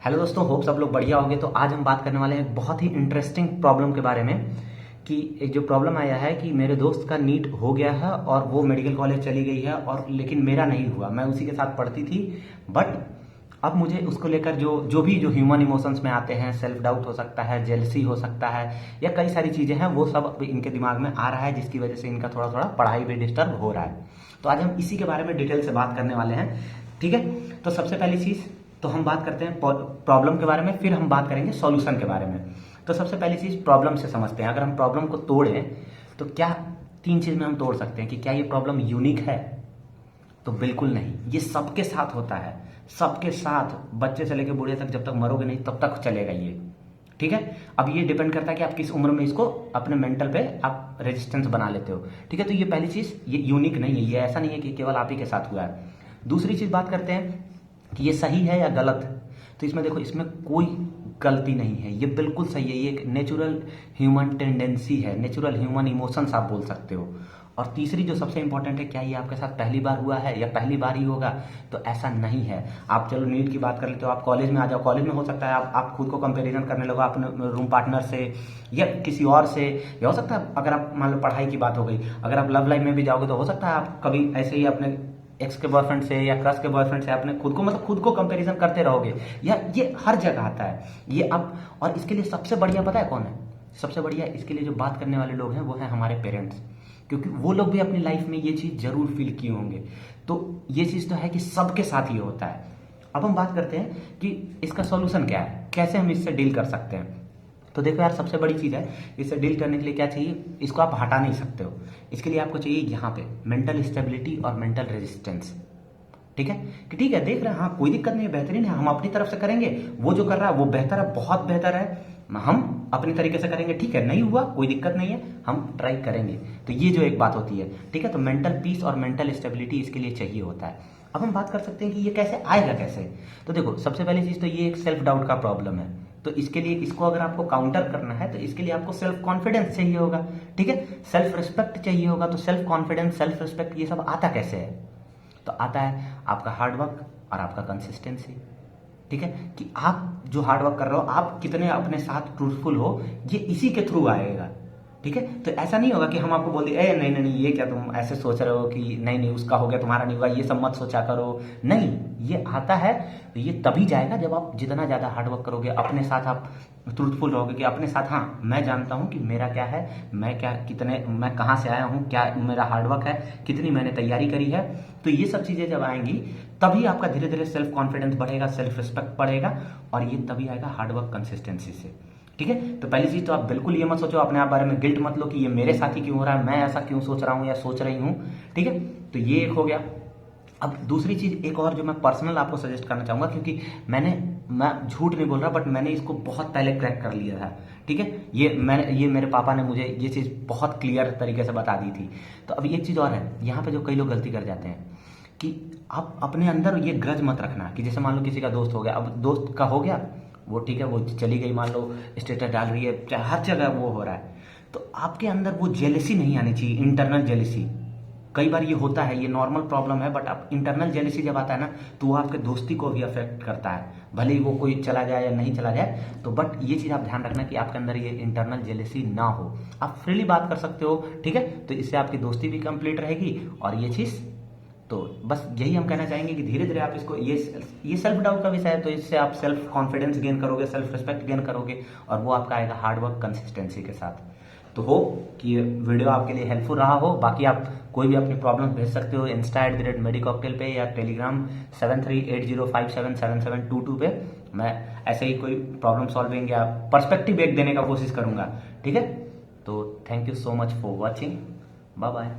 Hello दोस्तों, hope सब लोग बढ़िया होंगे। तो आज हम बात करने वाले हैं एक बहुत ही इंटरेस्टिंग प्रॉब्लम के बारे में कि एक जो प्रॉब्लम आया है कि मेरे दोस्त का नीट हो गया है और वो मेडिकल कॉलेज चली गई है, और लेकिन मेरा नहीं हुआ। मैं उसी के साथ पढ़ती थी, बट अब मुझे उसको लेकर जो ह्यूमन इमोशंस में आते हैं, सेल्फ डाउट हो सकता है, जेलसी हो सकता है, या कई सारी चीज़ें हैं, वो सब अब इनके दिमाग में आ रहा है, जिसकी वजह से इनका थोड़ा थोड़ा पढ़ाई भी डिस्टर्ब हो रहा है। तो आज हम इसी के बारे में डिटेल से बात करने वाले हैं, ठीक है। तो सबसे पहली चीज़ तो हम बात करते हैं प्रॉब्लम के बारे में, फिर हम बात करेंगे सॉल्यूशन के बारे में। तो सबसे पहली चीज़ प्रॉब्लम से समझते हैं। अगर हम प्रॉब्लम को तोड़ें तो क्या तीन चीज़ में हम तोड़ सकते हैं कि क्या ये प्रॉब्लम यूनिक है? तो बिल्कुल नहीं, ये सबके साथ होता है, सबके साथ, बच्चे से लेकर बूढ़े तक, जब तक मरोगे नहीं तब तक चलेगा ये, ठीक है। अब ये डिपेंड करता है कि आप किस उम्र में इसको अपने मेंटल पे आप रेजिस्टेंस बना लेते हो, ठीक है। तो ये पहली चीज़, ये यूनिक नहीं है, ये ऐसा नहीं है कि केवल आप ही के साथ हुआ है। दूसरी चीज़ बात करते हैं कि ये सही है या गलत है। तो इसमें देखो, इसमें कोई गलती नहीं है, ये बिल्कुल सही है, ये एक नेचुरल ह्यूमन टेंडेंसी है, नेचुरल ह्यूमन इमोशंस आप बोल सकते हो। और तीसरी जो सबसे इंपॉर्टेंट है, क्या ये आपके साथ पहली बार हुआ है या पहली बार ही होगा? तो ऐसा नहीं है। आप चलो नीट की बात कर लेते हो, आप कॉलेज में आ जाओ, कॉलेज में हो सकता है आप खुद को कंपैरिजन करने लगो अपने रूम पार्टनर से या किसी और से, या हो सकता है अगर आप मान लो पढ़ाई की बात हो गई, अगर आप लव लाइफ में भी जाओगे तो हो सकता है आप कभी ऐसे ही अपने एक्स के बॉयफ्रेंड से या क्रश के बॉयफ्रेंड से अपने खुद को खुद को कंपैरिजन करते रहोगे, या ये हर जगह आता है ये अब। और इसके लिए सबसे बढ़िया पता है कौन है? सबसे बढ़िया इसके लिए जो बात करने वाले लोग हैं वो हैं हमारे पेरेंट्स, क्योंकि वो लोग भी अपनी लाइफ में ये चीज़ जरूर फील किए होंगे। तो ये चीज़ तो है कि सबके साथ ये होता है। अब हम बात करते हैं कि इसका सॉल्यूशन क्या है, कैसे हम इससे डील कर सकते हैं। तो देखो यार, सबसे बड़ी चीज़ है, इससे डील करने के लिए क्या चाहिए? इसको आप हटा नहीं सकते हो। इसके लिए आपको चाहिए यहाँ पे मेंटल स्टेबिलिटी और मेंटल रेजिस्टेंस, ठीक है। कि ठीक है, देख रहे हैं, हाँ कोई दिक्कत नहीं है, बेहतरीन है, हम अपनी तरफ से करेंगे, वो जो कर रहा है वो बेहतर है, बहुत बेहतर है, हम अपनी तरीके से करेंगे, ठीक है, नहीं हुआ कोई दिक्कत नहीं है, हम ट्राई करेंगे। तो ये जो एक बात होती है, ठीक है। तो मेंटल पीस और मेंटल स्टेबिलिटी इसके लिए चाहिए होता है। अब हम बात कर सकते हैं कि ये कैसे आएगा, कैसे। तो देखो, सबसे पहली चीज़ तो ये एक सेल्फ डाउट का प्रॉब्लम है। तो इसके लिए, इसको अगर आपको काउंटर करना है तो इसके लिए आपको सेल्फ कॉन्फिडेंस चाहिए होगा, ठीक है, सेल्फ रिस्पेक्ट चाहिए होगा। तो सेल्फ कॉन्फिडेंस, सेल्फ रिस्पेक्ट, ये सब आता कैसे है? तो आता है आपका हार्डवर्क और आपका कंसिस्टेंसी, ठीक है। कि आप जो हार्डवर्क कर रहे हो, आप कितने अपने साथ ट्रूथफुल हो, ये इसी के थ्रू आएगा, ठीक है। तो ऐसा नहीं होगा कि हम आपको बोल दें, ए नहीं नहीं नहीं, ये क्या तुम ऐसे सोच रहे हो कि नहीं नहीं उसका हो गया तुम्हारा नहीं हुआ, ये सब मत सोचा करो। नहीं, ये आता है तो ये तभी जाएगा जब आप जितना ज़्यादा हार्डवर्क करोगे, अपने साथ आप ट्रूथफुल रहोगे कि अपने साथ, हाँ मैं जानता हूँ कि मेरा क्या है, मैं क्या, कितने, मैं कहाँ से आया हूँ, क्या मेरा हार्डवर्क है, कितनी मैंने तैयारी करी है। तो ये सब चीज़ें जब आएंगी तभी आपका धीरे धीरे सेल्फ कॉन्फिडेंस बढ़ेगा, सेल्फ रिस्पेक्ट बढ़ेगा, और ये तभी आएगा हार्डवर्क कंसिस्टेंसी से, ठीक है। तो पहली चीज तो आप बिल्कुल ये मत सोचो, अपने आप बारे में गिल्ट मत लो कि ये मेरे साथ ही क्यों हो रहा है, मैं ऐसा क्यों सोच रहा हूँ या सोच रही हूँ, ठीक है। तो ये एक हो गया। अब दूसरी चीज एक और जो मैं पर्सनल आपको सजेस्ट करना चाहूंगा, क्योंकि मैं झूठ नहीं बोल रहा, बट मैंने इसको बहुत पहले क्रैक कर लिया था, ठीक है। ये मेरे पापा ने मुझे ये चीज बहुत क्लियर तरीके से बता दी थी। तो अब एक चीज और है यहाँ पे जो कई लोग गलती कर जाते हैं कि आप अपने अंदर ये ग्रज मत रखना कि जैसे मान लो किसी का दोस्त हो गया, अब दोस्त का हो गया वो, ठीक है, वो चली गई, मान लो स्टेटस डाल रही है, चाहे हर जगह वो हो रहा है, तो आपके अंदर वो जेलसी नहीं आनी चाहिए, इंटरनल जेलसी। कई बार ये होता है, ये नॉर्मल प्रॉब्लम है, बट अब इंटरनल जेलसी जब आता है ना, तो वो आपके दोस्ती को भी अफेक्ट करता है, भले ही वो कोई चला जाए या नहीं चला जाए। तो बट ये चीज़ आप ध्यान रखना कि आपके अंदर ये इंटरनल जेलसी ना हो, आप फ्रीली बात कर सकते हो, ठीक है। तो इससे आपकी दोस्ती भी कंप्लीट रहेगी, और ये चीज़, तो बस यही हम कहना चाहेंगे कि धीरे धीरे आप इसको, ये सेल्फ डाउट का विषय है, तो इससे आप सेल्फ कॉन्फिडेंस गेन करोगे, सेल्फ रिस्पेक्ट गेन करोगे, और वो आपका आएगा हार्डवर्क कंसिस्टेंसी के साथ। तो हो कि ये वीडियो आपके लिए हेल्पफुल रहा हो। बाकी आप कोई भी अपनी प्रॉब्लम भेज सकते हो insta@medicoctail पे, या टेलीग्राम 7380577722 पे। मैं ऐसे ही कोई प्रॉब्लम सॉल्विंग या पर्सपेक्टिव एक देने का कोशिश करूंगा, ठीक है। तो thank you so much for watching, bye bye.